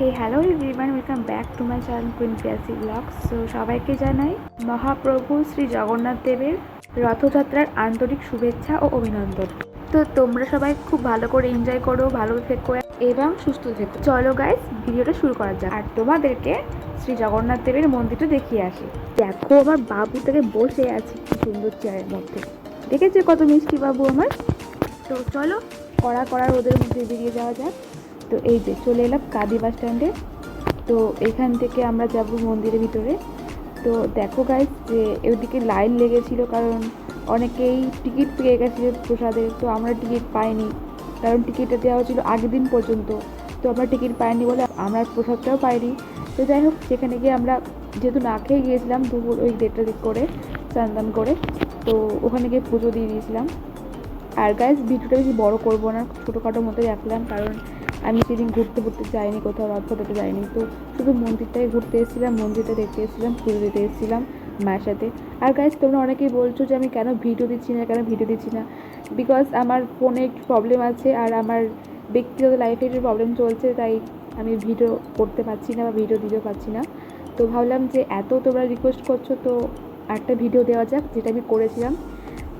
Hey hello everyone, welcome back to my channel queen Piyasi vlogs. So সবাইকে জানাই মহাপ্রভু শ্রী জগন্নাথ দেবের রথযাত্রার আন্তরিক শুভেচ্ছা ও অভিনন্দন। তো তোমরা সবাই খুব ভালো করে এনজয় করো, ভালো থেকো এবং সুস্থ থেকো। চলো গাইস, ভিডিওটা শুরু করা যাক। আর তোমাদেরকে শ্রী জগন্নাথ দেবের মন্দিরটা দেখিয়ে আসি। দেখো আমার বাবু থেকে বসে আছে কি সুন্দর চেয়ারের মধ্যে, দেখেছে কত মিষ্টি বাবু আমার। তো চলো কড়া রোদের মধ্যে বেরিয়ে যাওয়া যাক। তো এই যে চলে এলাম কাঁদি বাস স্ট্যান্ডে। তো এখান থেকে আমরা যাব মন্দিরের ভিতরে। তো দেখো গাইস যে ওইদিকে লাইন লেগেছিল, কারণ অনেকেই টিকিট পেয়ে গেছে প্রসাদের। তো আমরা টিকিট পাইনি, কারণ টিকিটটা দেওয়া হয়েছিল আগের দিন পর্যন্ত। তো আমরা টিকিট পাইনি বলে আমরা প্রসাদটাও পাইনি। তো যাই হোক, সেখানে গিয়ে আমরা যেহেতু না খেয়ে গিয়েছিলাম দুপুর ওই 1:30টার দিক করে স্নান করে, তো ওখানে গিয়ে পুজো দিয়ে দিয়েছিলাম। আর গাইস ভিডিওটা বেশি বড় করবো না, ছোটোখাটোর মতোই রাখলাম, কারণ আমি সেদিন ঘুরতে যাইনি, কোথাও রথ ফটোতে যাইনি। তো শুধু মন্দিরটাই ঘুরতে এসেছিলাম, মন্দিরটা দেখতে এসেছিলাম, পুজো দিতে এসেছিলাম মায়ের সাথে। আর গাইস তোমরা অনেকেই বলছো যে আমি কেন ভিডিও দিচ্ছি না, বিকজ আমার ফোনে একটু প্রবলেম আছে আর আমার ব্যক্তিগত লাইফে একটু প্রবলেম চলছে, তাই আমি ভিডিও করতে পারছি না বা ভিডিও দিতে পারছি না। তো ভাবলাম যে এত তোমরা রিকোয়েস্ট করছো, তো একটা ভিডিও দেওয়া যাক, যেটা আমি করেছিলাম।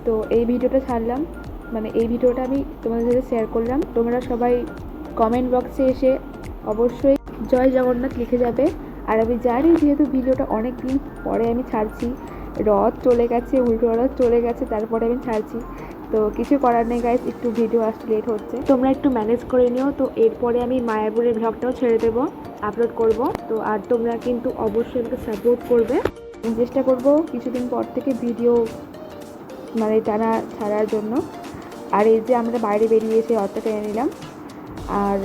তো এই ভিডিওটা ছাড়লাম, মানে এই ভিডিওটা আমি তোমাদের সাথে শেয়ার করলাম। তোমরা সবাই কমেন্ট বক্সে এসে অবশ্যই জয় জগন্নাথ লিখে যাবে। আর আমি জানি যেহেতু ভিডিওটা অনেক দিন পরে আমি ছাড়ছি, রথ চলে গেছে, উল্টো রথ চলে গেছে, তারপরে আমি ছাড়ছি। তো কিছু করার নেই গাইস, একটু ভিডিও আসতে লেট হচ্ছে, তোমরা একটু ম্যানেজ করে নিও। তো এরপরে আমি মায়াপুরের ব্লগটাও ছেড়ে দেবো, আপলোড করব। তো আর তোমরা কিন্তু অবশ্যই আমাকে সাপোর্ট করবে। আমি চেষ্টা করব কিছুদিন পর থেকে ভিডিও মানে টানা ছাড়ার জন্য। আর এই যে আমরা বাইরে বেরিয়ে এসে রথটা টেনে নিলাম। আর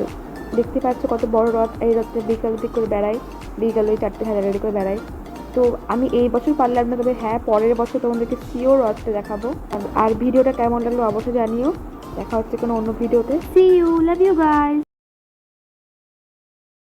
দেখতে পাচ্ছ কত বড় রথ। এই রথটা বিকাল দিক করে বেড়াই, বিকাল ওই 4টে 4:30 করে বেড়াই। তো আমি এই বছর পারলাম না, তবে হ্যাঁ পরের বছর তোমাদেরকে শিওর রথটা দেখাবো। আর ভিডিওটা কেমন লাগলো অবশ্যই জানিও। দেখা হচ্ছে কোনো অন্য ভিডিওতে। See you, love you guys.